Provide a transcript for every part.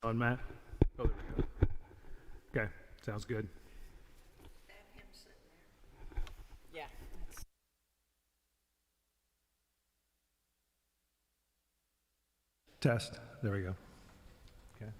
On Matt? Oh, there we go. Okay, sounds good. Yeah. Test. There we go. Okay.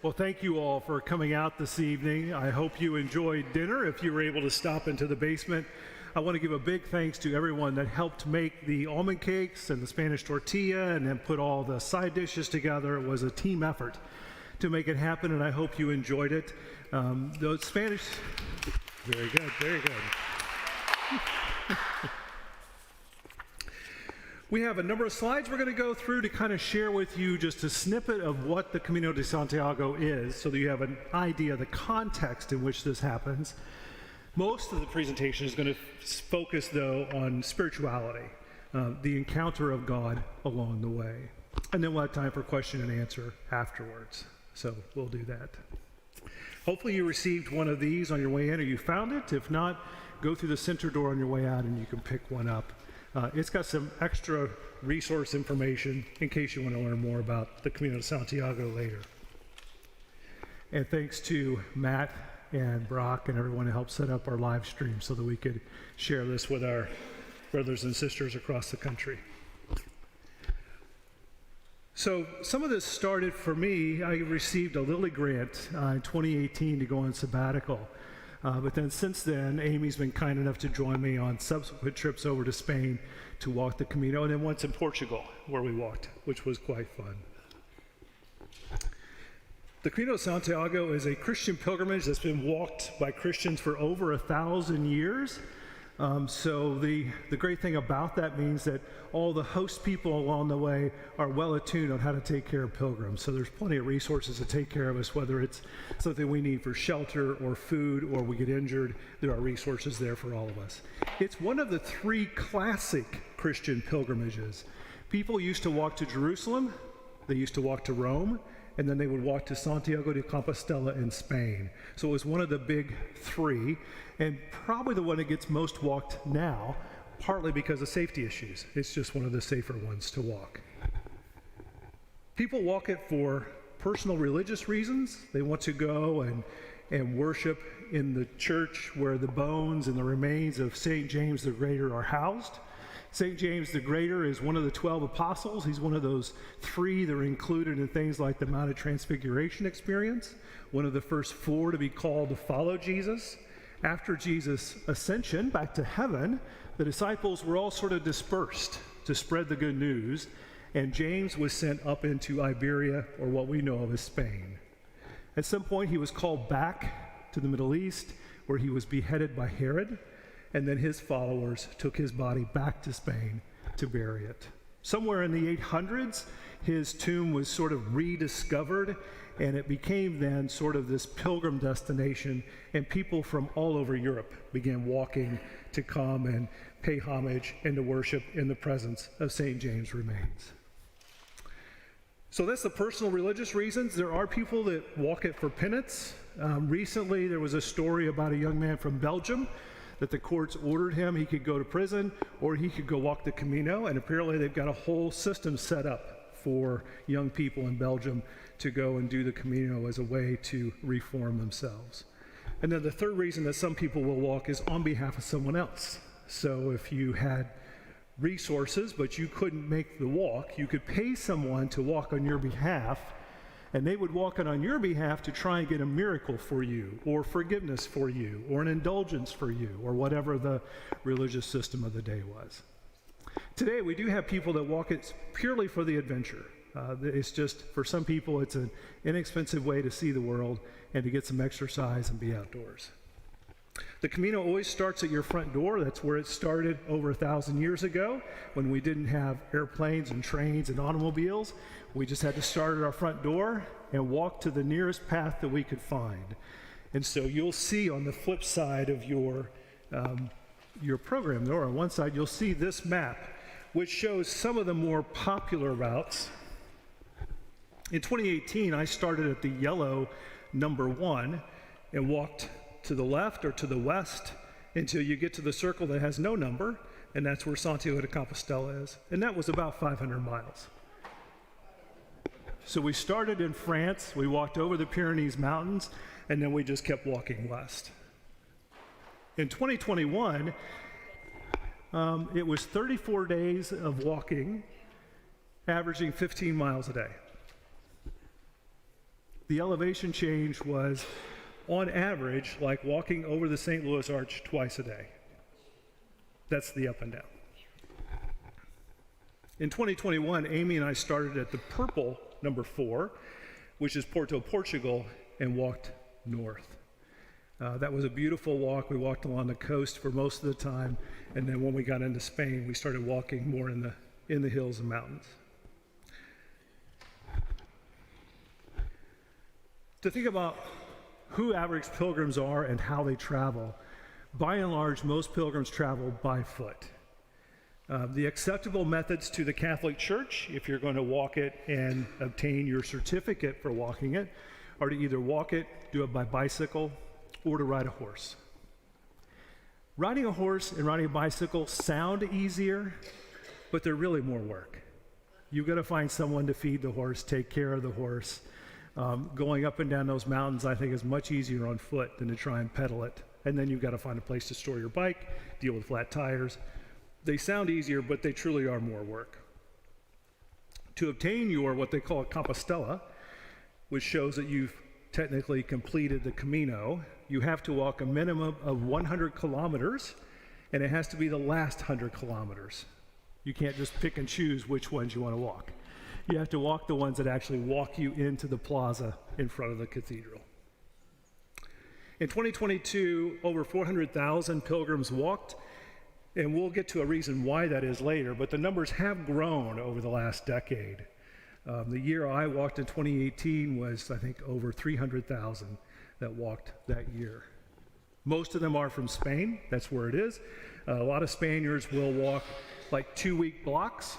Well, thank you all for coming out this evening. I hope you enjoyed dinner. If you were able to stop into the basement, I want to give a big thanks to everyone that helped make the almond cakes and the Spanish tortilla and then put all the side dishes together. It was a team effort to make it happen, and I hope you enjoyed it. The Spanish, very good, very good. We have a number of slides we're going to go through to kind of share with you just a snippet of what the Camino de Santiago is so that you have an idea of the context in which this happens. Most of the presentation is going to focus, though, on spirituality, the encounter of God along the way. And then we'll have time for question and answer afterwards. So we'll do that. Hopefully you received one of these on your way in or you found it. If not, go through the center door on your way out and you can pick one up. It's got some extra resource information in case you want to learn more about the Camino de Santiago later. And thanks to Matt and Brock and everyone who helped set up our live stream so that we could share this with our brothers and sisters across the country. So some of this started for me. I received a Lilly grant in 2018 to go on sabbatical. But then since then, Amy's been kind enough to join me on subsequent trips over to Spain to walk the Camino, and then once in Portugal, where we walked, which was quite fun. The Camino de Santiago is a Christian pilgrimage that's been walked by Christians for over 1,000 years. So the great thing about that means that all the host people along the way are well attuned on how to take care of pilgrims. So there's plenty of resources to take care of us, whether it's something we need for shelter or food or we get injured, there are resources there for all of us. It's one of the 3 classic Christian pilgrimages. People used to walk to Jerusalem, they used to walk to Rome, and then they would walk to Santiago de Compostela in Spain. So it was one of the big 3, and probably the one that gets most walked now, partly because of safety issues. It's just one of the safer ones to walk. People walk it for personal religious reasons. They want to go and worship in the church where the bones and the remains of St. James the Greater are housed. St. James the Greater is one of the 12 apostles. He's one of those 3 that are included in things like the Mount of Transfiguration experience, one of the first 4 to be called to follow Jesus. After Jesus' ascension back to heaven, the disciples were all sort of dispersed to spread the good news, and James was sent up into Iberia, or what we know of as Spain. At some point, he was called back to the Middle East, where he was beheaded by Herod, and then his followers took his body back to Spain to bury it. Somewhere in the 800s, his tomb was sort of rediscovered, and it became then sort of this pilgrim destination, and people from all over Europe began walking to come and pay homage and to worship in the presence of St. James' remains. So that's the personal religious reasons. There are people that walk it for penance. Recently, there was a story about a young man from Belgium that the courts ordered him. He could go to prison or he could go walk the Camino, and apparently they've got a whole system set up for young people in Belgium to go and do the Camino as a way to reform themselves. And then the third reason that some people will walk is on behalf of someone else. So if you had resources but you couldn't make the walk, you could pay someone to walk on your behalf, and they would walk it on your behalf to try and get a miracle for you, or forgiveness for you, or an indulgence for you, or whatever the religious system of the day was. Today, we do have people that walk it purely for the adventure. It's just, for some people, it's an inexpensive way to see the world and to get some exercise and be outdoors. The Camino always starts at your front door. That's where it started over 1,000 years ago, when we didn't have airplanes and trains and automobiles. We just had to start at our front door and walk to the nearest path that we could find. And so you'll see on the flip side of your program there, on one side, you'll see this map, which shows some of the more popular routes. In 2018, I started at the yellow number 1 and walked to the left or to the west until you get to the circle that has no number, and that's where Santiago de Compostela is. And that was about 500 miles. So we started in France, we walked over the Pyrenees Mountains, and then we just kept walking west. In 2021, it was 34 days of walking, averaging 15 miles a day. The elevation change was, on average, like walking over the St. Louis Arch twice a day. That's the up and down. In 2021, Amy and I started at the purple number 4, which is Porto, Portugal, and walked north. That was a beautiful walk. We walked along the coast for most of the time, and then when we got into Spain, we started walking more in the hills and mountains. To think about who average pilgrims are and how they travel, by and large, most pilgrims travel by foot. The acceptable methods to the Catholic Church, if you're going to walk it and obtain your certificate for walking it, are to either walk it, do it by bicycle, or to ride a horse. Riding a horse and riding a bicycle sound easier, but they're really more work. You've got to find someone to feed the horse, take care of the horse. Going up and down those mountains, I think, is much easier on foot than to try and pedal it. And then you've got to find a place to store your bike, deal with flat tires. They sound easier, but they truly are more work. To obtain your, what they call a Compostela, which shows that you've technically completed the Camino, you have to walk a minimum of 100 kilometers, and it has to be the last 100 kilometers. You can't just pick and choose which ones you want to walk. You have to walk the ones that actually walk you into the plaza in front of the cathedral. In 2022, over 400,000 pilgrims walked, and we'll get to a reason why that is later, but the numbers have grown over the last decade. The year I walked in 2018 was, I think, over 300,000 that walked that year. Most of them are from Spain. That's where it is. A lot of Spaniards will walk like 2-week blocks,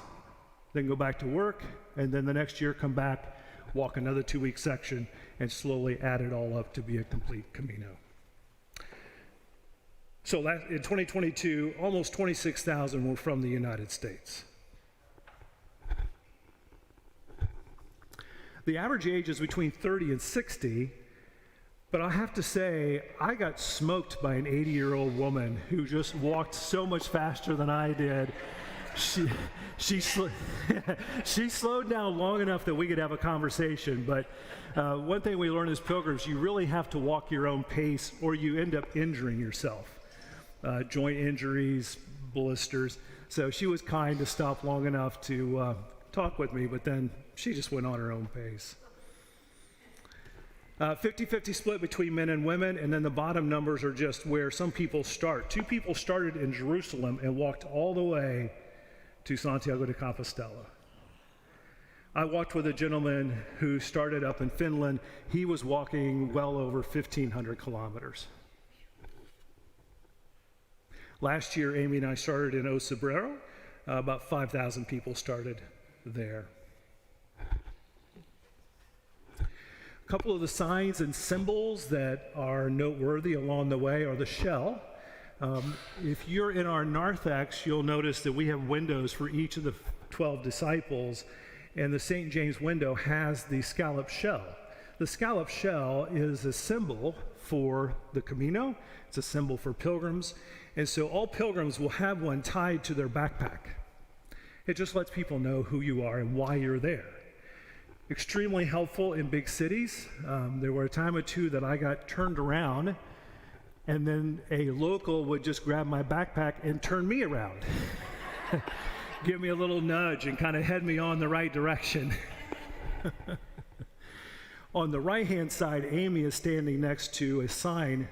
then go back to work, and then the next year come back, walk another 2-week section, and slowly add it all up to be a complete Camino. So in 2022, almost 26,000 were from the United States. The average age is between 30 and 60, but I have to say, I got smoked by an 80-year-old woman who just walked so much faster than I did. She slowed down long enough that we could have a conversation, but one thing we learned as pilgrims, you really have to walk your own pace or you end up injuring yourself. Joint injuries, blisters. So she was kind to stop long enough to talk with me, but then she just went on her own pace. 50-50 split between men and women, and then the bottom numbers are just where some people start. 2 people started in Jerusalem and walked all the way to Santiago de Compostela. I walked with a gentleman who started up in Finland. He was walking well over 1,500 kilometers. Last year, Amy and I started in Ocebrero. About 5,000 people started there. A couple of the signs and symbols that are noteworthy along the way are the shell. If you're in our narthex, you'll notice that we have windows for each of the 12 disciples, and the St. James window has the scallop shell. The scallop shell is a symbol for the Camino. It's a symbol for pilgrims, and so all pilgrims will have one tied to their backpack. It just lets people know who you are and why you're there. Extremely helpful in big cities. There were a time or two that I got turned around, and then a local would just grab my backpack and turn me around. Give me a little nudge and kind of head me on the right direction. On the right-hand side, Amy is standing next to a sign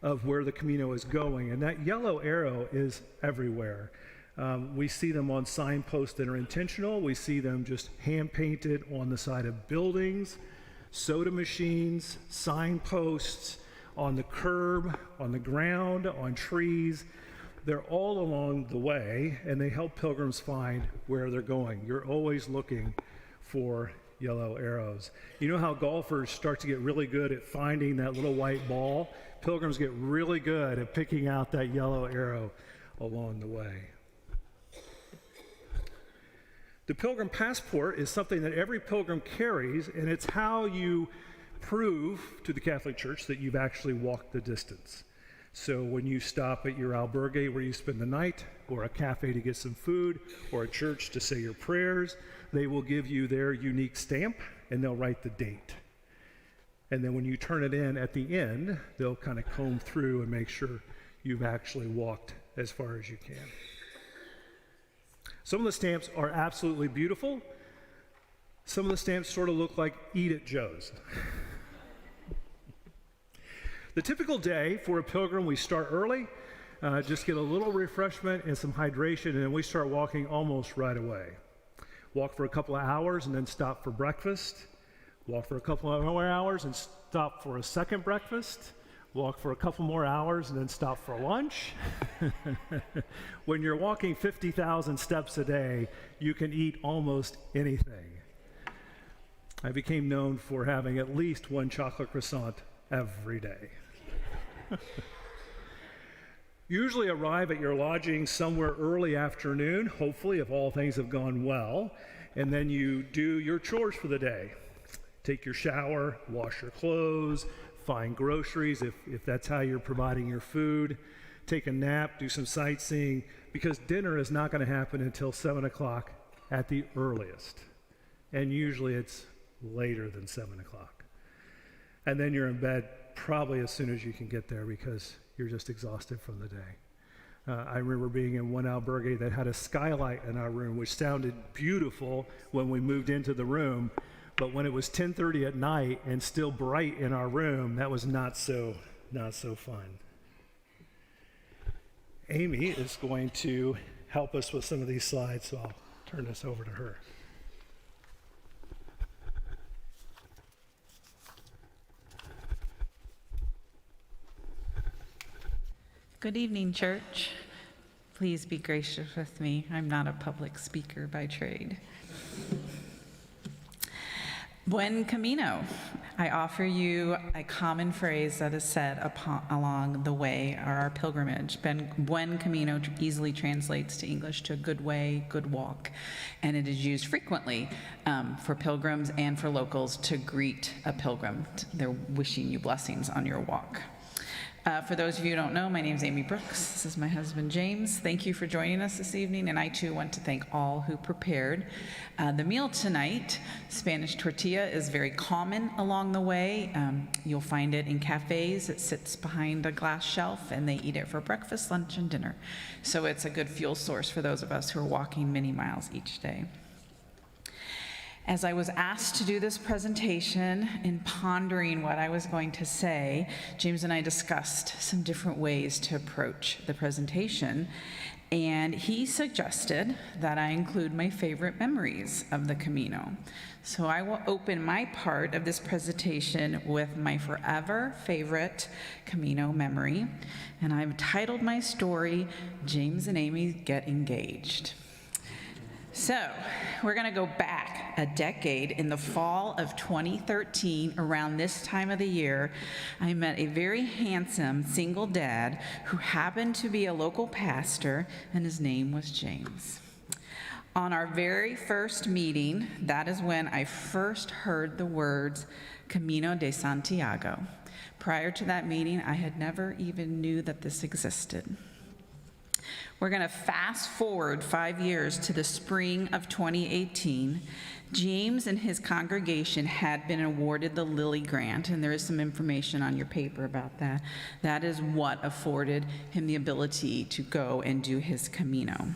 of where the Camino is going, and that yellow arrow is everywhere. We see them on signposts that are intentional. We see them just hand-painted on the side of buildings, soda machines, signposts, on the curb, on the ground, on trees. They're all along the way, and they help pilgrims find where they're going. You're always looking for yellow arrows. You know how golfers start to get really good at finding that little white ball? Pilgrims get really good at picking out that yellow arrow along the way. The pilgrim passport is something that every pilgrim carries, and it's how you prove to the Catholic Church that you've actually walked the distance. So when you stop at your albergue where you spend the night, or a cafe to get some food, or a church to say your prayers, they will give you their unique stamp, and they'll write the date. And then when you turn it in at the end, they'll kind of comb through and make sure you've actually walked as far as you can. Some of the stamps are absolutely beautiful. Some of the stamps sort of look like Eat It Joe's. The typical day for a pilgrim, we start early, just get a little refreshment and some hydration, and then we start walking almost right away. Walk for a couple of hours and then stop for breakfast. Walk for a couple of more hours and stop for a second breakfast. Walk for a couple more hours and then stop for lunch. When you're walking 50,000 steps a day, you can eat almost anything. I became known for having at least one chocolate croissant every day. Usually arrive at your lodging somewhere early afternoon, hopefully if all things have gone well, and then you do your chores for the day. Take your shower, wash your clothes, find groceries if that's how you're providing your food, take a nap, do some sightseeing, because dinner is not going to happen until 7 o'clock at the earliest. And usually it's later than 7 o'clock. And then you're in bed probably as soon as you can get there because you're just exhausted from the day. I remember being in one albergue that had a skylight in our room, which sounded beautiful when we moved into the room, but when it was 10:30 at night and still bright in our room, that was not so fun. Amy is going to help us with some of these slides, so I'll turn this over to her. Good evening, church. Please be gracious with me. I'm not a public speaker by trade. Buen Camino. I offer you a common phrase that is said along the way or our pilgrimage. Buen Camino easily translates to English to good way, good walk, and it is used frequently for pilgrims and for locals to greet a pilgrim. They're wishing you blessings on your walk. For those of you who don't know, my name is Amy Brooks. This is my husband, James. Thank you for joining us this evening, and I too want to thank all who prepared the meal tonight. Spanish tortilla is very common along the way. You'll find it in cafes. It sits behind a glass shelf, and they eat it for breakfast, lunch, and dinner. So it's a good fuel source for those of us who are walking many miles each day. As I was asked to do this presentation and pondering what I was going to say, James and I discussed some different ways to approach the presentation, and he suggested that I include my favorite memories of the Camino. So I will open my part of this presentation with my forever favorite Camino memory, and I've titled my story, James and Amy Get Engaged. So, we're going to go back a decade. In the fall of 2013, around this time of the year, I met a very handsome single dad who happened to be a local pastor, and his name was James. On our very first meeting, that is when I first heard the words Camino de Santiago. Prior to that meeting, I had never even knew that this existed. We're going to fast forward 5 years to the spring of 2018. James and his congregation had been awarded the Lilly Grant, and there is some information on your paper about that. That is what afforded him the ability to go and do his Camino.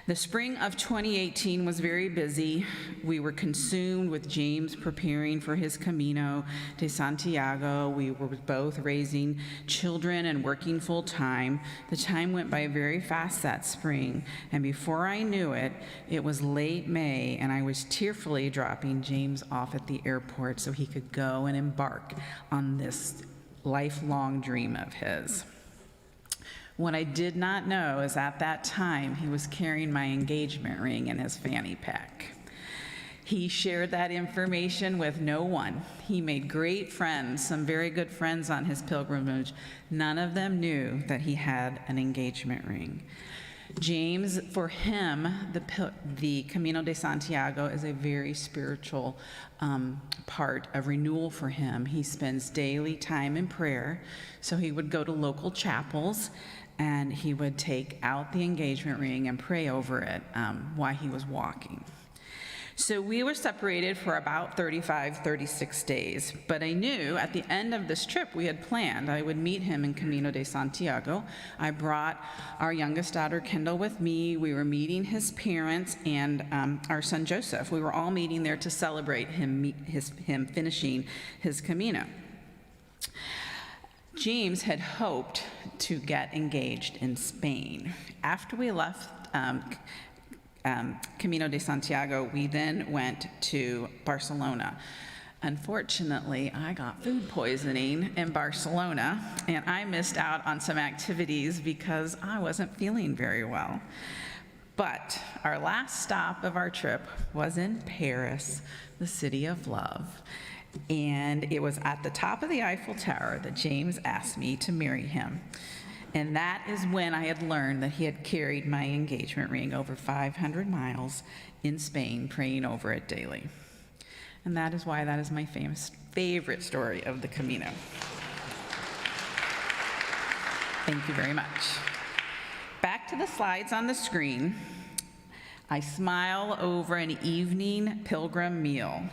The spring of 2018 was very busy. We were consumed with James preparing for his Camino de Santiago. We were both raising children and working full time. The time went by very fast that spring, and before I knew it, it was late May, and I was tearfully dropping James off at the airport so he could go and embark on this lifelong dream of his. What I did not know is at that time he was carrying my engagement ring in his fanny pack. He shared that information with no one. He made great friends, some very good friends on his pilgrimage. None of them knew that he had an engagement ring. James, for him, the Camino de Santiago is a very spiritual part of renewal for him. He spends daily time in prayer, so he would go to local chapels and he would take out the engagement ring and pray over it while he was walking. So we were separated for about 35, 36 days, but I knew at the end of this trip we had planned I would meet him in Camino de Santiago. I brought our youngest daughter, Kendall, with me. We were meeting his parents and our son, Joseph. We were all meeting there to celebrate him finishing his Camino. James had hoped to get engaged in Spain. After we left Camino de Santiago, we then went to Barcelona. Unfortunately, I got food poisoning in Barcelona, and I missed out on some activities because I wasn't feeling very well. But our last stop of our trip was in Paris, the city of love. And it was at the top of the Eiffel Tower that James asked me to marry him. And that is when I had learned that he had carried my engagement ring over 500 miles in Spain, praying over it daily. And that is why that is my favorite story of the Camino. Thank you very much. Back to the slides on the screen. I smile over an evening pilgrim meal.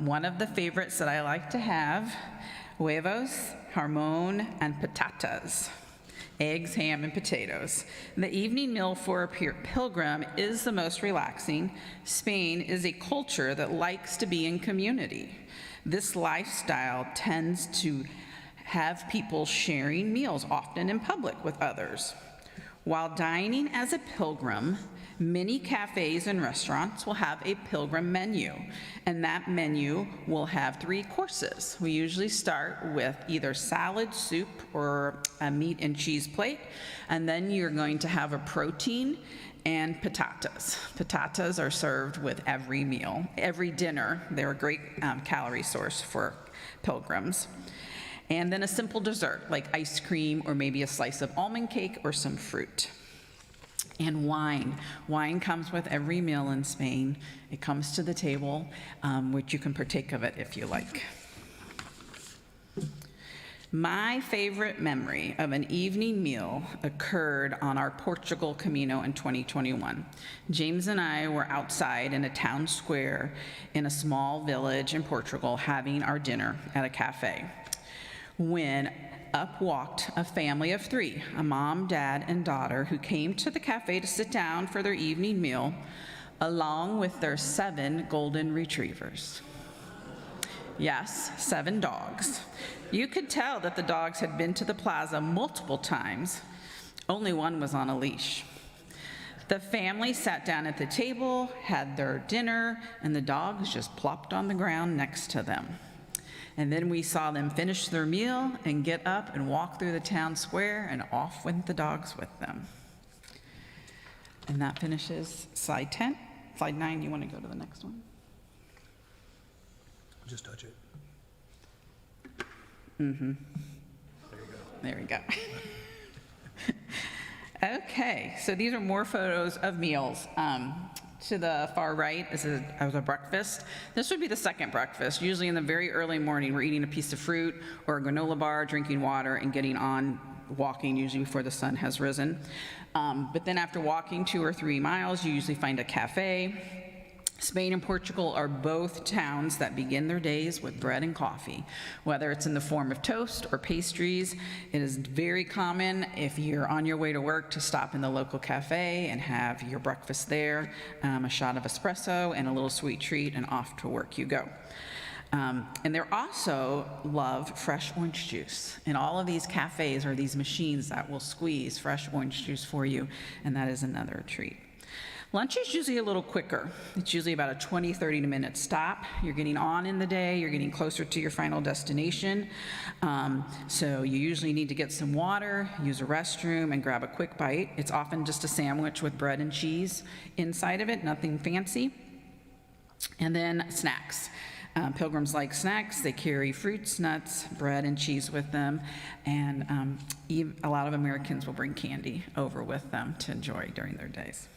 One of the favorites that I like to have, huevos, jamón, and patatas. Eggs, ham, and potatoes. The evening meal for a pilgrim is the most relaxing. Spain is a culture that likes to be in community. This lifestyle tends to have people sharing meals, often in public with others. While dining as a pilgrim, many cafes and restaurants will have a pilgrim menu, and that menu will have 3 courses. We usually start with either salad, soup, or a meat and cheese plate, and then you're going to have a protein and patatas. Patatas are served with every meal, every dinner. They're a great calorie source for pilgrims. And then a simple dessert, like ice cream or maybe a slice of almond cake or some fruit. And wine. Wine comes with every meal in Spain. It comes to the table, which you can partake of it if you like. My favorite memory of an evening meal occurred on our Portugal Camino in 2021. James and I were outside in a town square in a small village in Portugal having our dinner at a cafe, when up walked a family of 3, a mom, dad, and daughter, who came to the cafe to sit down for their evening meal, along with their 7 golden retrievers. Yes, 7 dogs. You could tell that the dogs had been to the plaza multiple times. Only one was on a leash. The family sat down at the table, had their dinner, and the dogs just plopped on the ground next to them. And then we saw them finish their meal and get up and walk through the town square, and off went the dogs with them. And that finishes slide 10. Slide 9, you want to go to the next one? Just touch it. Mm-hmm. There you go. There we go. Okay, so these are more photos of meals. To the far right is a breakfast. This would be the second breakfast. Usually in the very early morning, we're eating a piece of fruit or a granola bar, drinking water, and getting on walking, usually before the sun has risen. But then after walking 2 or 3 miles, you usually find a cafe. Spain and Portugal are both towns that begin their days with bread and coffee, whether it's in the form of toast or pastries. It is very common, if you're on your way to work, to stop in the local cafe and have your breakfast there, a shot of espresso and a little sweet treat, and off to work you go. And they also love fresh orange juice. And all of these cafes are these machines that will squeeze fresh orange juice for you, and that is another treat. Lunch is usually a little quicker. It's usually about a 20, 30-minute stop. You're getting on in the day, you're getting closer to your final destination. So you usually need to get some water, use a restroom, and grab a quick bite. It's often just a sandwich with bread and cheese inside of it, nothing fancy. And then snacks. Pilgrims like snacks. They carry fruits, nuts, bread, and cheese with them. And a lot of Americans will bring candy over with them to enjoy during their days.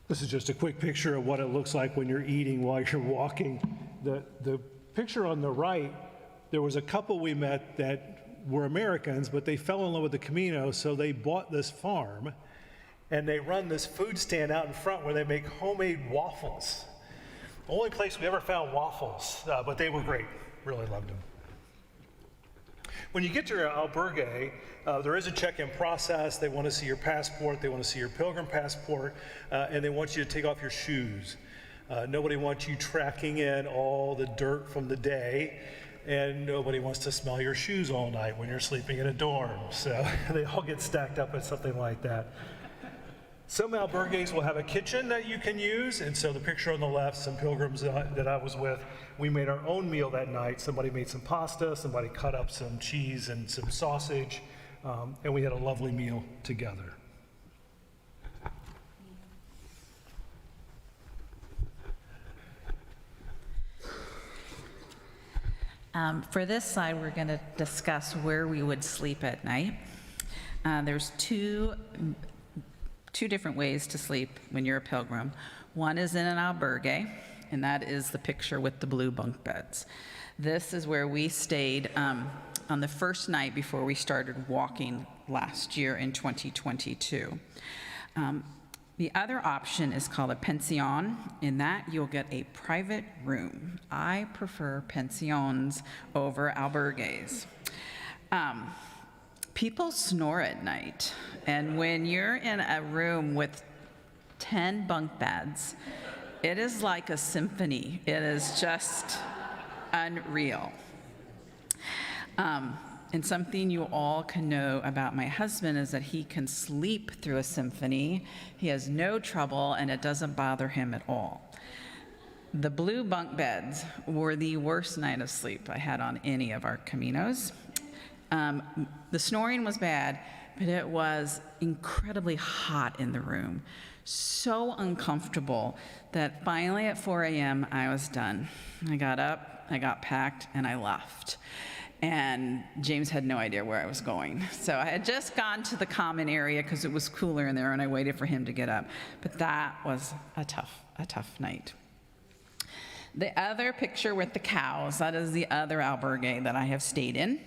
This is just a quick picture of what it looks like when you're eating while you're walking. The picture on the right, there was a couple we met that were Americans, but they fell in love with the Camino, so they bought this farm, and they run this food stand out in front where they make homemade waffles. The only place we ever found waffles, but they were great. Really loved them. When you get to your albergue, there is a check-in process. They want to see your passport, they want to see your pilgrim passport, and they want you to take off your shoes. Nobody wants you tracking in all the dirt from the day, and nobody wants to smell your shoes all night when you're sleeping in a dorm. So they all get stacked up at something like that. Some albergues will have a kitchen that you can use, and so the picture on the left, some pilgrims that I was with, we made our own meal that night. Somebody made some pasta, somebody cut up some cheese and some sausage, and we had a lovely meal together. For this slide, we're going to discuss where we would sleep at night. There's two different ways to sleep when you're a pilgrim. One is in an albergue, and that is the picture with the blue bunk beds. This is where we stayed on the first night before we started walking last year in 2022. The other option is called a pension. In that, you'll get a private room. I prefer pensions over albergues. People snore at night, and when you're in a room with 10 bunk beds, it is like a symphony. It is just unreal. And something you all can know about my husband is that he can sleep through a symphony. He has no trouble, and it doesn't bother him at all. The blue bunk beds were the worst night of sleep I had on any of our Caminos. The snoring was bad, but it was incredibly hot in the room. So uncomfortable that finally at 4 a.m. I was done. I got up, I got packed, and I left. And James had no idea where I was going. So I had just gone to the common area because it was cooler in there, and I waited for him to get up. But that was a tough night. The other picture with the cows, that is the other albergue that I have stayed in.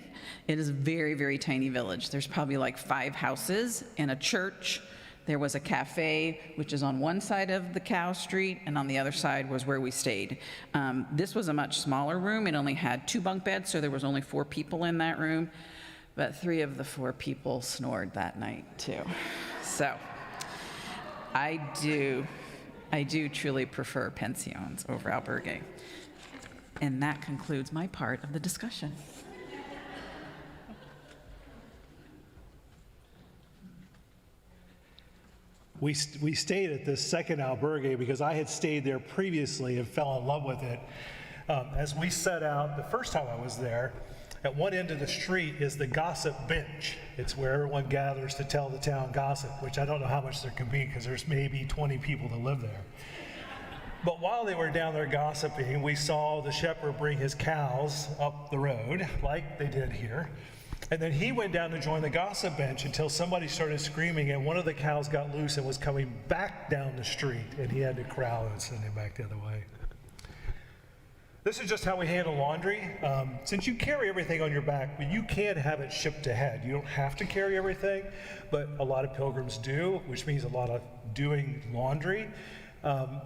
It is a very, very tiny village. There's probably like 5 houses and a church. There was a cafe, which is on one side of the cow street, and on the other side was where we stayed. This was a much smaller room. It only had 2 bunk beds, so there was only 4 people in that room. But 3 of the 4 people snored that night, too. So I do truly prefer pensions over albergue. And that concludes my part of the discussion. We stayed at this second albergue because I had stayed there previously and fell in love with it. As we set out, the first time I was there, at one end of the street is the gossip bench. It's where everyone gathers to tell the town gossip, which I don't know how much there can be because there's maybe 20 people that live there. But while they were down there gossiping, we saw the shepherd bring his cows up the road, like they did here. And then he went down to join the gossip bench until somebody started screaming, and one of the cows got loose and was coming back down the street, and he had to corral and send him back the other way. This is just how we handle laundry. Since you carry everything on your back, but you can have it shipped ahead. You don't have to carry everything, but a lot of pilgrims do, which means a lot of doing laundry.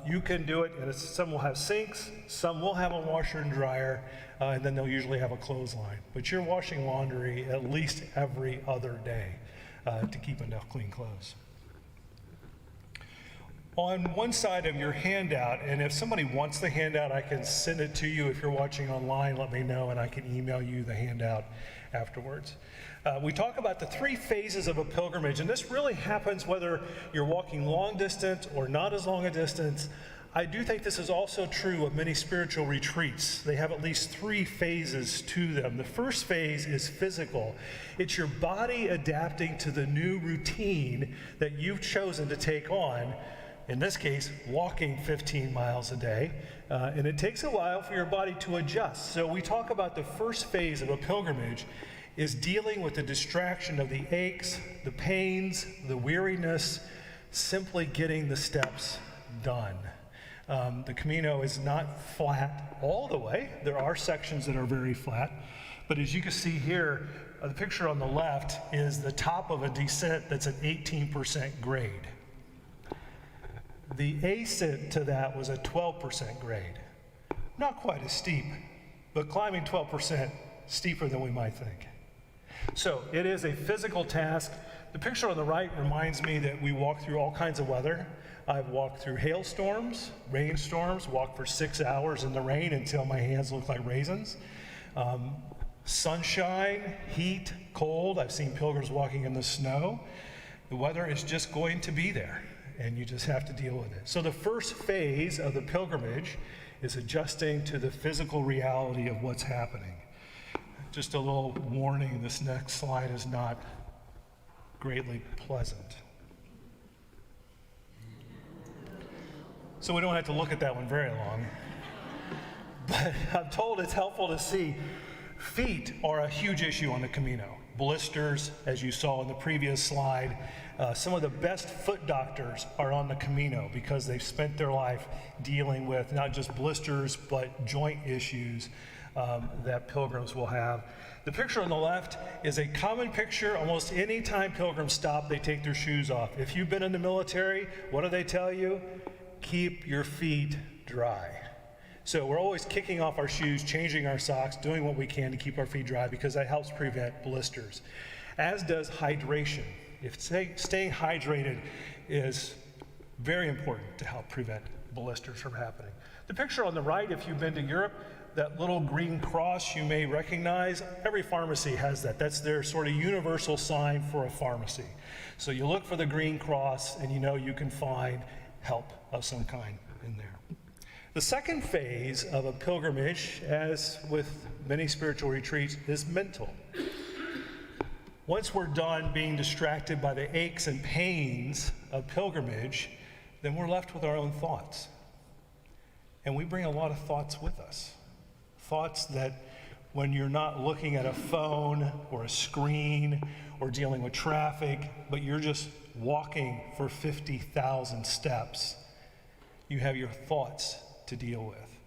You can do it, and some will have sinks, some will have a washer and dryer, and then they'll usually have a clothesline. But you're washing laundry at least every other day to keep enough clean clothes. On one side of your handout, and if somebody wants the handout, I can send it to you. If you're watching online, let me know, and I can email you the handout afterwards. We talk about the 3 phases of a pilgrimage, and this really happens whether you're walking long distance or not as long a distance. I do think this is also true of many spiritual retreats. They have at least 3 phases to them. The first phase is physical. It's your body adapting to the new routine that you've chosen to take on. In this case, walking 15 miles a day, and it takes a while for your body to adjust. So we talk about the first phase of a pilgrimage is dealing with the distraction of the aches, the pains, the weariness, simply getting the steps done. The Camino is not flat all the way. There are sections that are very flat, But as you can see here, the picture on the left is the top of a descent that's an 18% grade. The ascent to that was a 12% grade. Not quite as steep, but climbing 12% steeper than we might think. So it is a physical task. The picture on the right reminds me that we walk through all kinds of weather. I've walked through hailstorms, rainstorms, walked for 6 hours in the rain until my hands look like raisins. Sunshine, heat, cold. I've seen pilgrims walking in the snow. The weather is just going to be there, and you just have to deal with it. So the first phase of the pilgrimage is adjusting to the physical reality of what's happening. Just a little warning, this next slide is not greatly pleasant. So we don't have to look at that one very long. But I'm told it's helpful to see feet are a huge issue on the Camino. Blisters, as you saw in the previous slide, some of the best foot doctors are on the Camino because they've spent their life dealing with not just blisters, but joint issues that pilgrims will have. The picture on the left is a common picture. Almost any time pilgrims stop, they take their shoes off. If you've been in the military, what do they tell you? Keep your feet dry. So we're always kicking off our shoes, changing our socks, doing what we can to keep our feet dry because that helps prevent blisters, as does hydration. Staying hydrated is very important to help prevent blisters from happening. The picture on the right, if you've been to Europe, that little green cross you may recognize, every pharmacy has that. That's their sort of universal sign for a pharmacy. So you look for the green cross and you know you can find help of some kind in there. The second phase of a pilgrimage, as with many spiritual retreats, is mental. Once we're done being distracted by the aches and pains of pilgrimage, then we're left with our own thoughts. And we bring a lot of thoughts with us. Thoughts that when you're not looking at a phone or a screen or dealing with traffic, but you're just walking for 50,000 steps, you have your thoughts to deal with.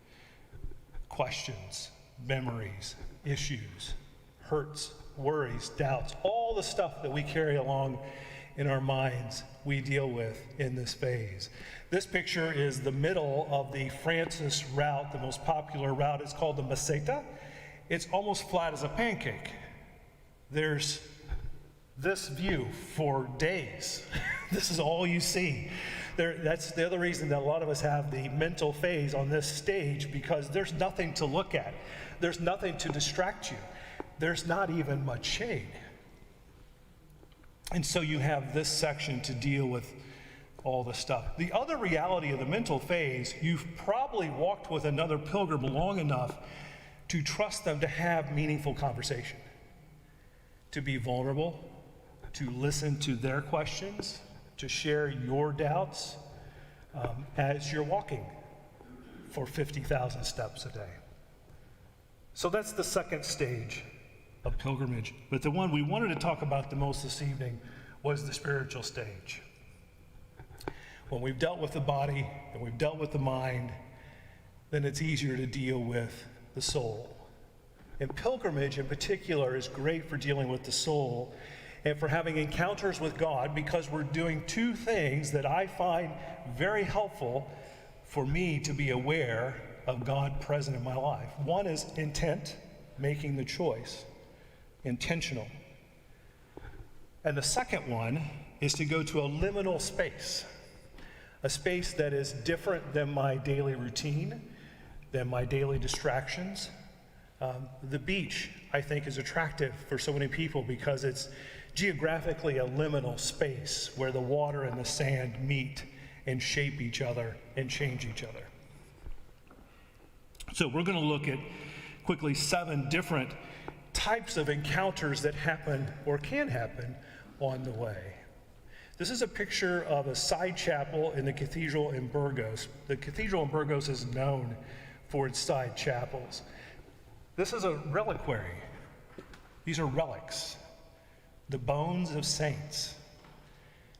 Questions, memories, issues, hurts, worries, doubts, all the stuff that we carry along in our minds, we deal with in this phase. This picture is the middle of the Francis route, the most popular route. It's called the Meseta. It's almost flat as a pancake. There's this view for days. This is all you see. That's the other reason that a lot of us have the mental phase on this stage, because there's nothing to look at. There's nothing to distract you. There's not even much shade. And so you have this section to deal with all the stuff. The other reality of the mental phase, you've probably walked with another pilgrim long enough to trust them to have meaningful conversation, to be vulnerable, to listen to their questions, to share your doubts as you're walking for 50,000 steps a day. So that's the second stage of pilgrimage. But the one we wanted to talk about the most this evening was the spiritual stage. When we've dealt with the body and we've dealt with the mind, then it's easier to deal with the soul. And pilgrimage in particular is great for dealing with the soul and for having encounters with God, because we're doing two things that I find very helpful for me to be aware of God present in my life. One is intent, making the choice, intentional. And the second one is to go to a liminal space, a space that is different than my daily routine, than my daily distractions. The beach, I think, is attractive for so many people because it's geographically a liminal space where the water and the sand meet and shape each other and change each other. So we're going to look at quickly 7 different types of encounters that happen or can happen on the way. This is a picture of a side chapel in the cathedral in Burgos. The cathedral in Burgos is known for its side chapels. This is a reliquary. These are relics, the bones of saints.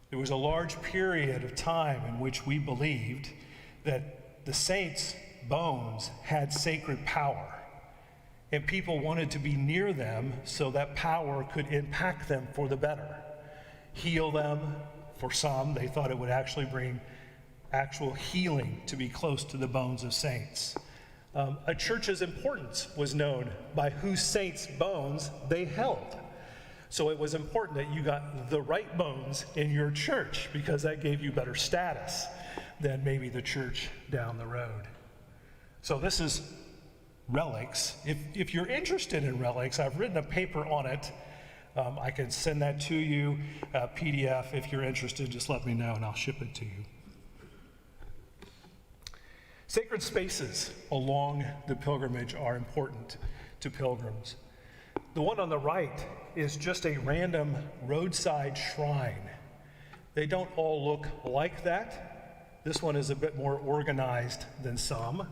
There was a large period of time in which we believed that the saints' bones had sacred power, and people wanted to be near them so that power could impact them for the better, heal them. For some, they thought it would actually bring actual healing to be close to the bones of saints. A church's importance was known by whose saints' bones they held. So it was important that you got the right bones in your church, because that gave you better status than maybe the church down the road. So this is relics. If you're interested in relics, I've written a paper on it. I can send that to you, PDF. If you're interested, just let me know and I'll ship it to you. Sacred spaces along the pilgrimage are important to pilgrims. The one on the right is just a random roadside shrine. They don't all look like that. This one is a bit more organized than some.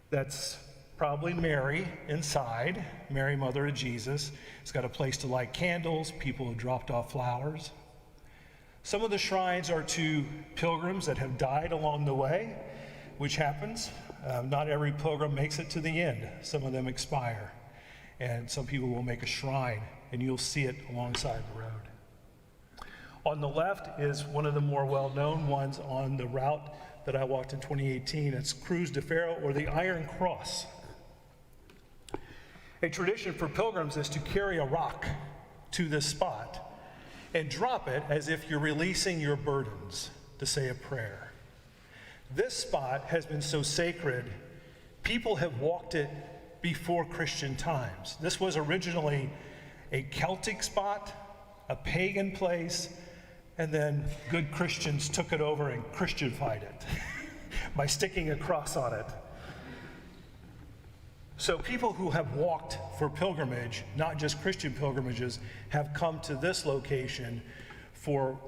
That's probably Mary inside, Mary, Mother of Jesus. It's got a place to light candles. People have dropped off flowers. Some of the shrines are to pilgrims that have died along the way, which happens. Not every pilgrim makes it to the end. Some of them expire. And some people will make a shrine, and you'll see it alongside the road. On the left is one of the more well-known ones on the route that I walked in 2018. It's Cruz de Ferro, or the Iron Cross. A tradition for pilgrims is to carry a rock to this spot and drop it as if you're releasing your burdens, to say a prayer. This spot has been so sacred, people have walked it before Christian times. This was originally a Celtic spot, a pagan place, and then good Christians took it over and Christianified it by sticking a cross on it. So people who have walked for pilgrimage, not just Christian pilgrimages, have come to this location for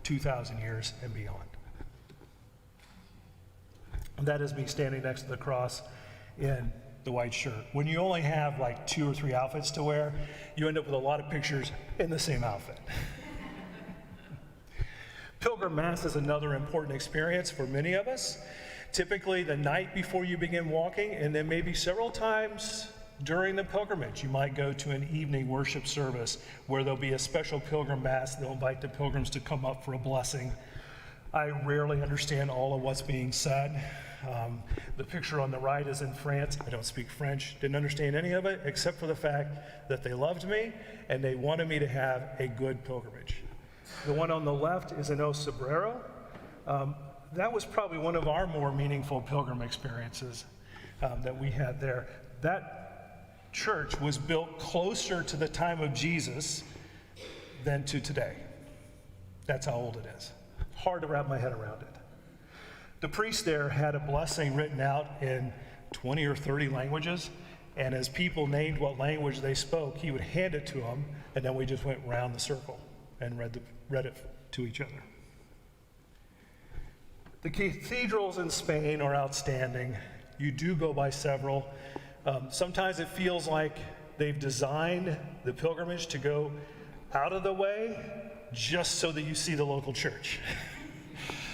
2,000 years and beyond. And that is me standing next to the cross in the white shirt. When you only have like 2 or 3 outfits to wear, you end up with a lot of pictures in the same outfit. Pilgrim Mass is another important experience for many of us. Typically the night before you begin walking, and then maybe several times during the pilgrimage. You might go to an evening worship service where there'll be a special pilgrim mass. They'll invite the pilgrims to come up for a blessing. I rarely understand all of what's being said. The picture on the right is in France. I don't speak French, didn't understand any of it, except for the fact that they loved me and they wanted me to have a good pilgrimage. The one on the left is in Os Sobrero. That was probably one of our more meaningful pilgrim experiences that we had there. That church was built closer to the time of Jesus than to today. That's how old it is. Hard to wrap my head around it. The priest there had a blessing written out in 20 or 30 languages, and as people named what language they spoke, he would hand it to them, and then we just went round the circle and read it to each other. The cathedrals in Spain are outstanding. You do go by several. Sometimes it feels like they've designed the pilgrimage to go out of the way just so that you see the local church.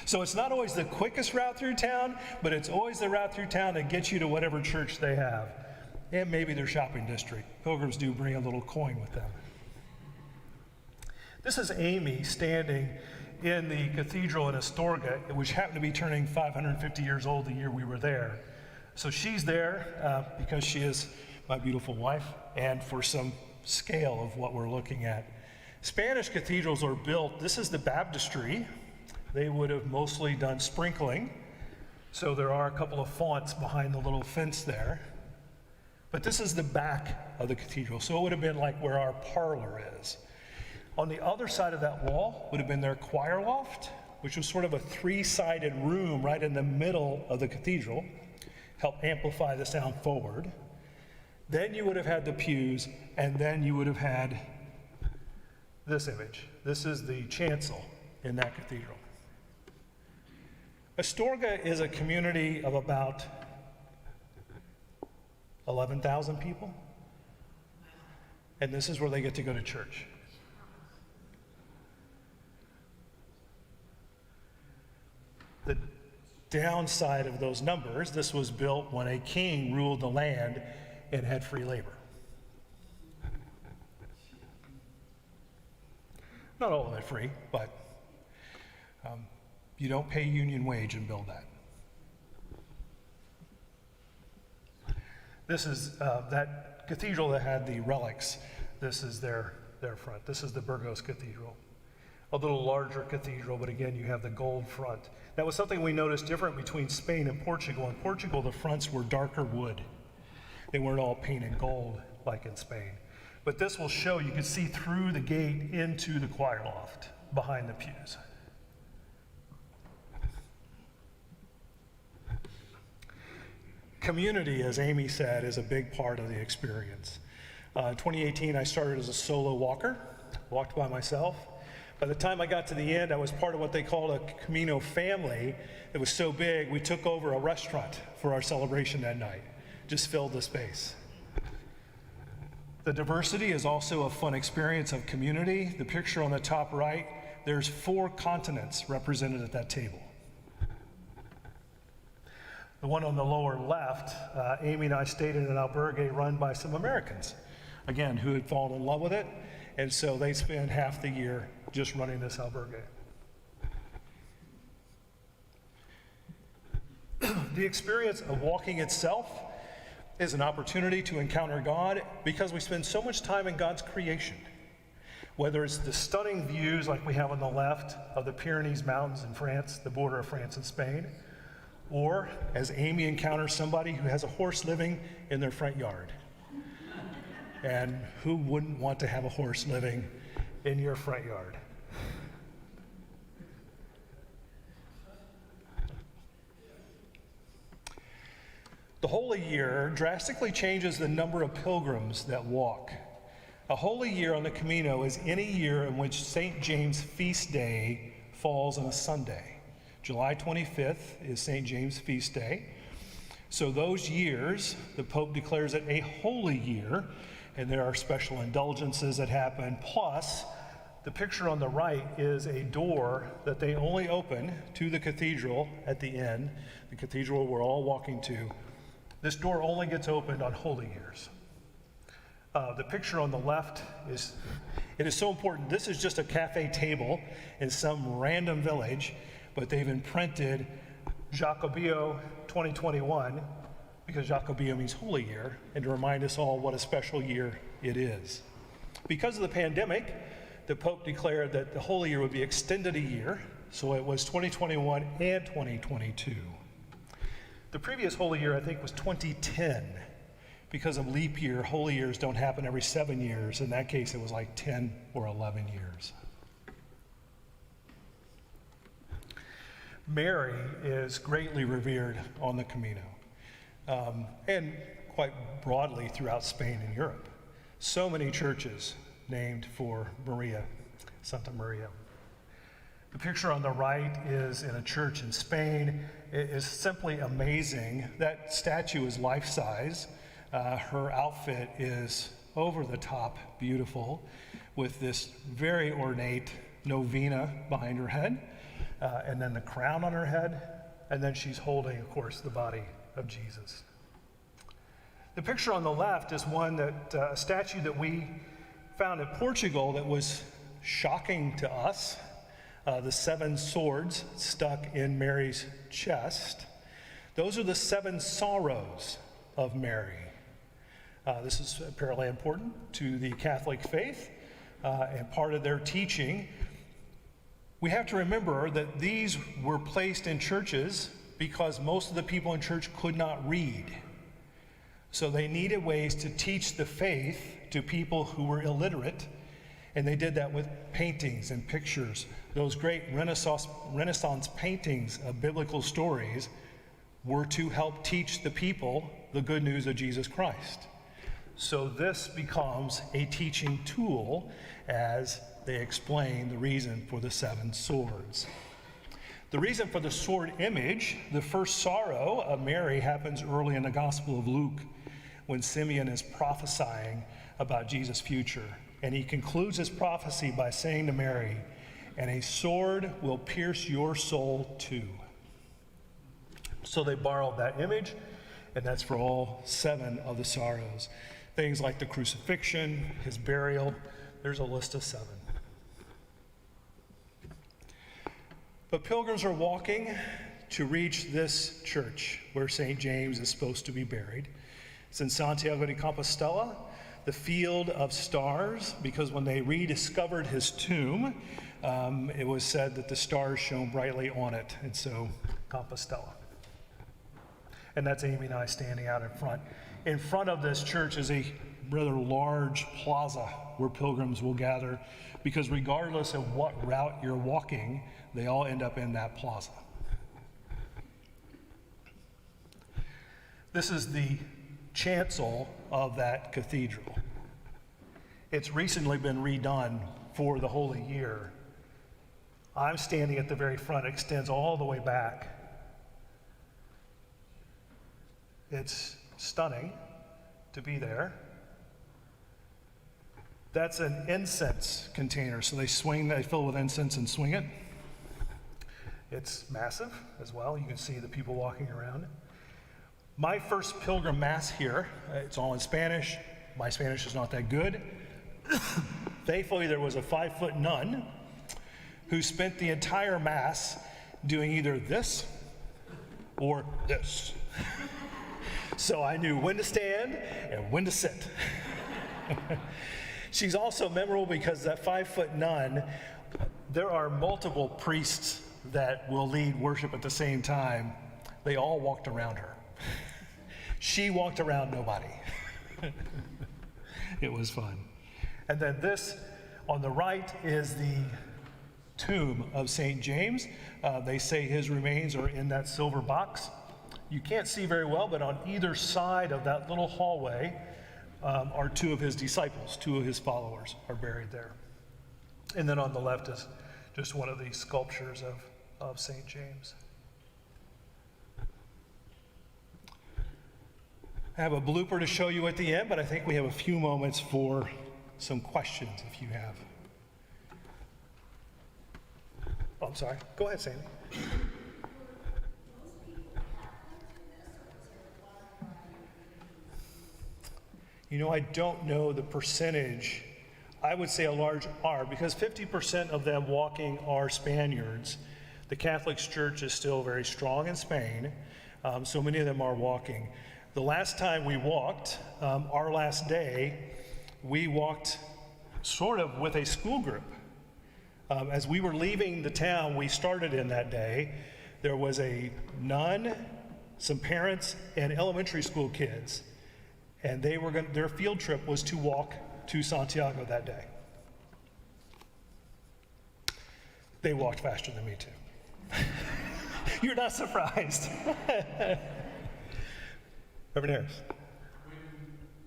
So it's not always the quickest route through town, but it's always the route through town that gets you to whatever church they have, and maybe their shopping district. Pilgrims do bring a little coin with them. This is Amy standing in the cathedral in Astorga, which happened to be turning 550 years old the year we were there. So she's there because she is my beautiful wife, and for some scale of what we're looking at. Spanish cathedrals are built, this is the baptistry. They would have mostly done sprinkling, so there are a couple of fonts behind the little fence there. But this is the back of the cathedral, so it would have been like where our parlor is. On the other side of that wall would have been their choir loft, which was sort of a 3-sided room right in the middle of the cathedral, help amplify the sound forward. Then you would have had the pews, and then you would have had this image. This is the chancel in that cathedral. Astorga is a community of about 11,000 people, and this is where they get to go to church. The downside of those numbers, this was built when a king ruled the land and had free labor. Not all of it free, but you don't pay union wage and build that. This is that cathedral that had the relics. This is their front. This is the Burgos Cathedral. A little larger cathedral, but again, you have the gold front. That was something we noticed different between Spain and Portugal. In Portugal, the fronts were darker wood. They weren't all painted gold like in Spain. But this will show you can see through the gate into the choir loft behind the pews. Community, as Amy said, is a big part of the experience. In 2018, I started as a solo walker, walked by myself. By the time I got to the end, I was part of what they called a Camino family. It was so big, we took over a restaurant for our celebration that night. Just filled the space. The diversity is also a fun experience of community. The picture on the top right, there's 4 continents represented at that table. The one on the lower left, Amy and I stayed in an albergue run by some Americans, again, who had fallen in love with it, and so they spend half the year just running this albergue. The experience of walking itself is an opportunity to encounter God because we spend so much time in God's creation. Whether it's the stunning views like we have on the left of the Pyrenees Mountains in France, the border of France and Spain, or as Amy encounters somebody who has a horse living in their front yard. And who wouldn't want to have a horse living in your front yard? The Holy Year drastically changes the number of pilgrims that walk. A Holy Year on the Camino is any year in which St. James' feast day falls on a Sunday. July 25th is St. James' feast day. So those years, the Pope declares it a holy year, and there are special indulgences that happen. Plus, the picture on the right is a door that they only open to the cathedral at the end, the cathedral we're all walking to. This door only gets opened on holy years. The picture on the left is so important. This is just a cafe table in some random village, but they've imprinted Jacobeo 2021 because Jacobeo means holy year, and to remind us all what a special year it is. Because of the pandemic, the Pope declared that the holy year would be extended a year, so it was 2021 and 2022. The previous holy year, I think, was 2010. Because of leap year, holy years don't happen every 7 years. In that case, it was like 10 or 11 years. Mary is greatly revered on the Camino, and quite broadly throughout Spain and Europe. So many churches named for Maria, Santa Maria. The picture on the right is in a church in Spain. It is simply amazing. That statue is life-size. Her outfit is over the top beautiful with this very ornate novena behind her head, and then the crown on her head, and then she's holding, of course, the body of Jesus. The picture on the left is a statue that we found in Portugal that was shocking to us. The 7 swords stuck in Mary's chest. Those are the 7 sorrows of Mary. This is apparently important to the Catholic faith and part of their teaching. We have to remember that these were placed in churches because most of the people in church could not read. So they needed ways to teach the faith to people who were illiterate, and they did that with paintings and pictures. Those great Renaissance paintings of biblical stories were to help teach the people the good news of Jesus Christ. So this becomes a teaching tool as they explain the reason for the 7 swords. The reason for the sword image, the first sorrow of Mary, happens early in the Gospel of Luke when Simeon is prophesying about Jesus' future. And he concludes his prophecy by saying to Mary, "And a sword will pierce your soul too." So they borrowed that image, and that's for all 7 of the sorrows. Things like the crucifixion, his burial, there's a list of 7. But pilgrims are walking to reach this church where St. James is supposed to be buried. It's in Santiago de Compostela, the field of stars, because when they rediscovered his tomb, it was said that the stars shone brightly on it, and so Compostela. And that's Amy and I standing out in front. In front of this church is a rather large plaza where pilgrims will gather, because regardless of what route you're walking, they all end up in that plaza. This is the chancel of that cathedral. It's recently been redone for the Holy Year. I'm standing at the very front. It extends all the way back. It's stunning to be there. That's an incense container. So they fill it with incense and swing it. It's massive as well. You can see the people walking around. My first pilgrim mass here, it's all in Spanish. My Spanish is not that good. Thankfully, there was a 5-foot nun who spent the entire mass doing either this or this. So I knew when to stand and when to sit. She's also memorable because that 5-foot nun, there are multiple priests that will lead worship at the same time. They all walked around her. She walked around nobody. It was fun. And then this on the right is the tomb of St. James. They say his remains are in that silver box. You can't see very well, but on either side of that little hallway are two of his disciples, two of his followers are buried there. And then on the left is just one of these sculptures of St. James. I have a blooper to show you at the end, but I think we have a few moments for some questions if you have. Oh, I'm sorry. Go ahead, Sandy. You know, I don't know the percentage. I would say a large R, because 50% of them walking are Spaniards. The Catholic Church is still very strong in Spain, so many of them are walking. The last time we walked, our last day, we walked sort of with a school group. As we were leaving the town we started in that day, there was a nun, some parents, and elementary school kids. And their field trip was to walk to Santiago that day. They walked faster than me too. You're not surprised. Reverend Harris.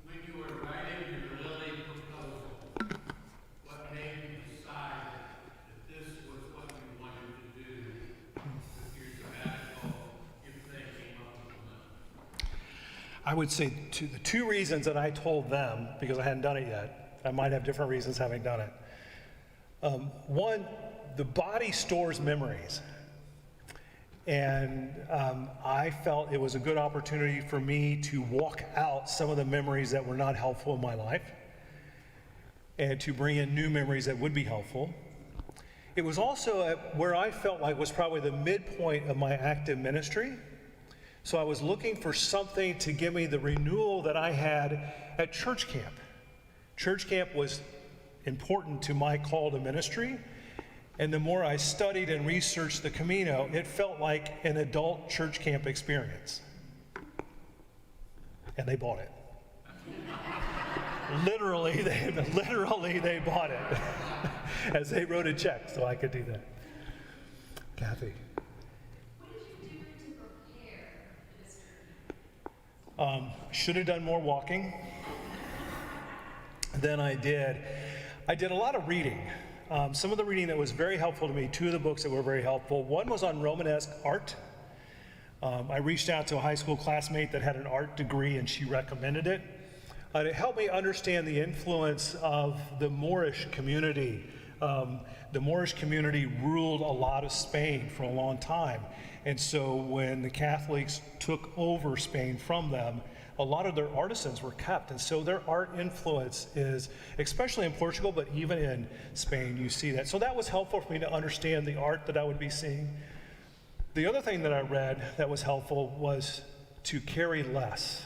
When you were writing your Lily proposal, what made you decide that this was what you wanted to do with your sabbatical if they came up with the money? I would say the two reasons that I told them, because I hadn't done it yet, I might have different reasons having done it. One, the body stores memories. And I felt it was a good opportunity for me to walk out some of the memories that were not helpful in my life and to bring in new memories that would be helpful. It was also where I felt like was probably the midpoint of my active ministry. So I was looking for something to give me the renewal that I had at church camp. Church camp was important to my call to ministry. And the more I studied and researched the Camino, it felt like an adult church camp experience. And they bought it. Literally, they bought it as they wrote a check so I could do that. Kathy. What did you do to prepare for this journey? Should have done more walking than I did. I did a lot of reading. Some of the reading that was very helpful to me, two of the books that were very helpful. One was on Romanesque art. I reached out to a high school classmate that had an art degree and she recommended it. It helped me understand the influence of the Moorish community. The Moorish community ruled a lot of Spain for a long time. And so when the Catholics took over Spain from them, a lot of their artisans were kept. And so their art influence is, especially in Portugal, but even in Spain, you see that. So that was helpful for me to understand the art that I would be seeing. The other thing that I read that was helpful was to carry less.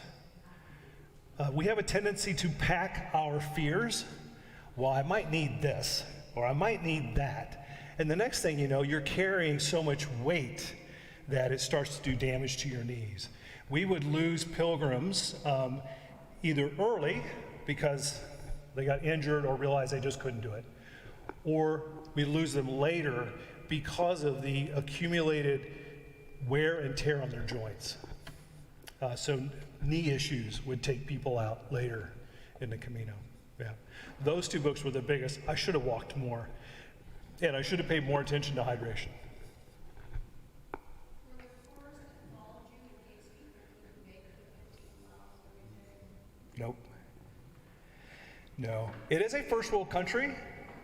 We have a tendency to pack our fears. Well, I might need this, or I might need that. And the next thing you know, you're carrying so much weight that it starts to do damage to your knees. We would lose pilgrims either early because they got injured or realized they just couldn't do it, or we lose them later because of the accumulated wear and tear on their joints. So knee issues would take people out later in the Camino. Yeah, those two books were the biggest. I should have walked more, and I should have paid more attention to hydration. Nope. No. It is a first world country,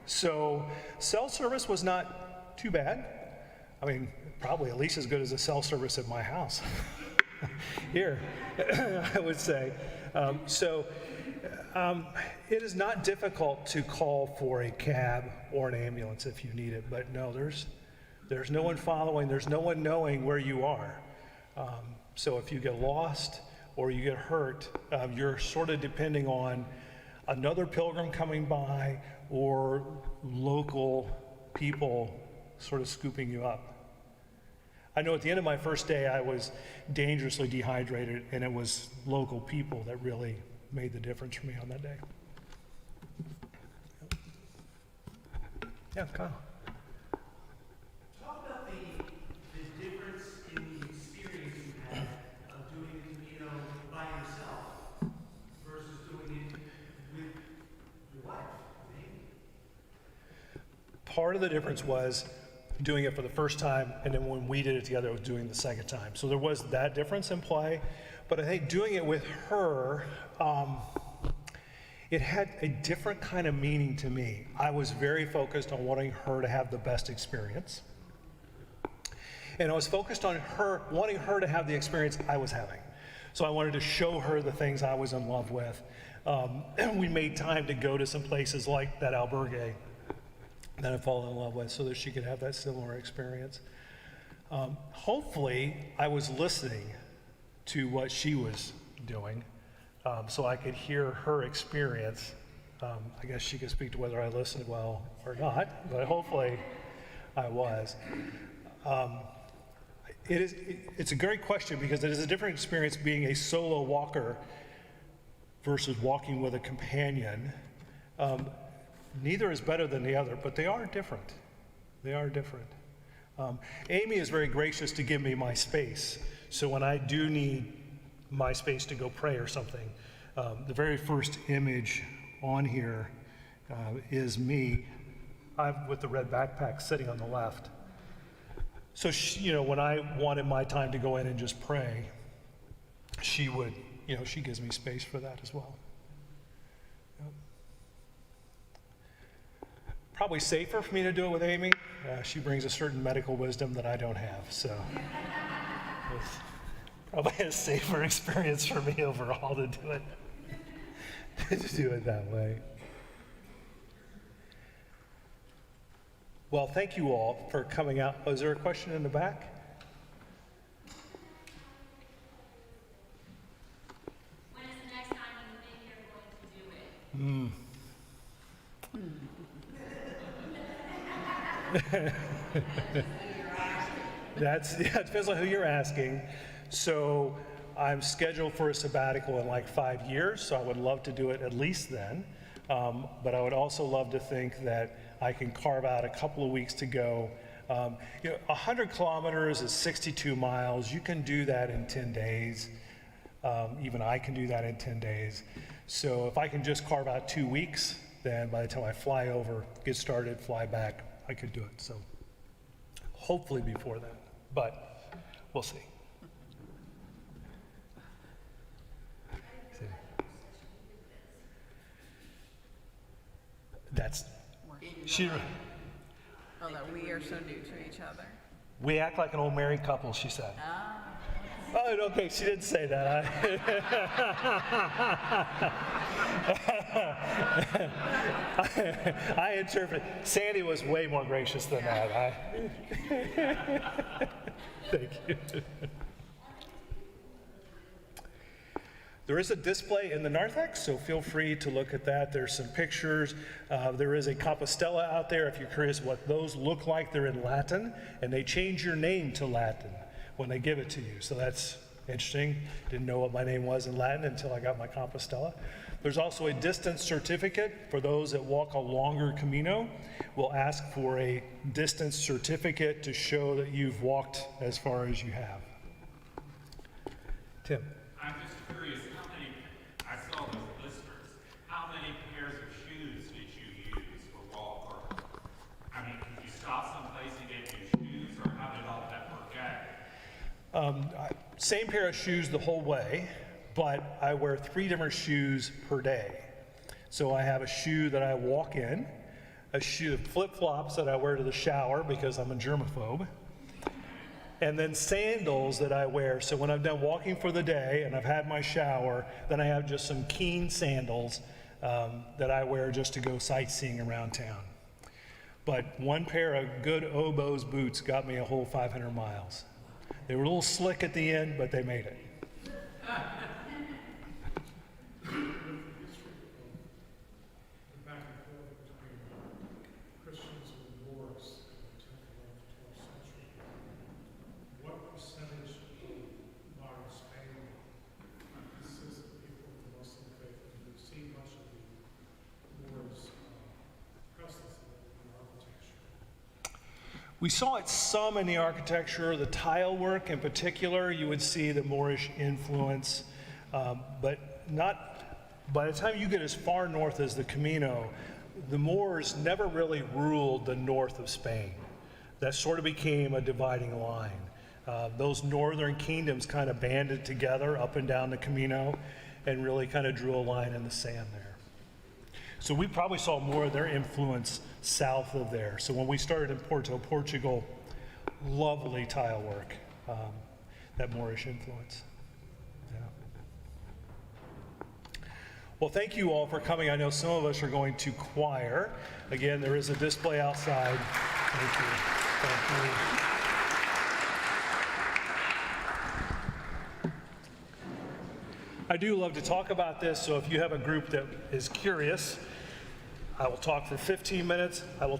so cell service was not too bad. I mean, probably at least as good as the cell service at my house. Here, I would say. It is not difficult to call for a cab or an ambulance if you need it, but no, there's no one following, there's no one knowing where you are. So if you get lost or you get hurt, you're sort of depending on another pilgrim coming by or local people sort of scooping you up. I know at the end of my first day, I was dangerously dehydrated, and it was local people that really made the difference for me on that day. Yeah, Kyle. Talk about the difference in the experience you had of doing the Camino by yourself versus doing it with your wife, maybe. Part of the difference was doing it for the first time, and then when we did it together, it was doing the second time. So there was that difference in play, but I think doing it with her, it had a different kind of meaning to me. I was very focused on wanting her to have the best experience, and I was focused on her, wanting her to have the experience I was having. So I wanted to show her the things I was in love with. And we made time to go to some places like that albergue that I've fallen in love with so that she could have that similar experience. Hopefully, I was listening to what she was doing so I could hear her experience. I guess she could speak to whether I listened well or not, but hopefully I was. It's a great question because it is a different experience being a solo walker versus walking with a companion. Neither is better than the other, but they are different. They are different. Amy is very gracious to give me my space. So when I do need my space to go pray or something, the very first image on here is me. I'm with the red backpack sitting on the left. So she, when I wanted my time to go in and just pray, she would, she gives me space for that as well. Probably safer for me to do it with Amy. She brings a certain medical wisdom that I don't have, so it's probably a safer experience for me overall to do it that way. Well, thank you all for coming out. Was there a question in the back? When is the next time you think you're going to do it? It depends on who you're asking. So I'm scheduled for a sabbatical in like 5 years, so I would love to do it at least then. But I would also love to think that I can carve out a couple of weeks to go. 100 kilometers is 62 miles. You can do that in 10 days. Even I can do that in 10 days. So if I can just carve out 2 weeks, then by the time I fly over, get started, fly back, I could do it. So hopefully before then, but we'll see. Oh, that we are so new to each other. We act like an old married couple, she said. Oh, okay, she didn't say that. I interpret. Sandy was way more gracious than that. Thank you. There is a display in the narthex, so feel free to look at that. There's some pictures. There is a Compostela out there if you're curious what those look like. They're in Latin, and they change your name to Latin when they give it to you. So that's interesting. Didn't know what my name was in Latin until I got my Compostela. There's also a distance certificate for those that walk a longer Camino. We'll ask for a distance certificate to show that you've walked as far as you have. Tim. I'm just curious, I saw those blisters. How many pairs of shoes did you use for walk? Or, I mean, did you stop someplace and get new shoes, or how did all that work out? Same pair of shoes the whole way, but I wear 3 different shoes per day. So I have a shoe that I walk in, a shoe, flip-flops that I wear to the shower because I'm a germaphobe, and then sandals that I wear. So when I'm done walking for the day and I've had my shower, then I have just some Keen sandals that I wear just to go sightseeing around town. But one pair of good Oboz boots got me a whole 500 miles. They were a little slick at the end, but they made it. The back and forth between Christians and Moors in the 10th, 11th, 12th century. What percentage of modern Spain consists of people of the Muslim faith? And we've seen much of the Moors' presence in the architecture. We saw it some in the architecture, the tile work in particular. You would see the Moorish influence, but not, by the time you get as far north as the Camino, the Moors never really ruled the north of Spain. That sort of became a dividing line. Those northern kingdoms kind of banded together up and down the Camino and really kind of drew a line in the sand there. So we probably saw more of their influence south of there. So when we started in Porto, Portugal, lovely tile work, that Moorish influence. Yeah. Well, thank you all for coming. I know some of us are going to choir. Again, there is a display outside. Thank you. Thank you. I do love to talk about this, so if you have a group that is curious, I will talk for 15 minutes. I will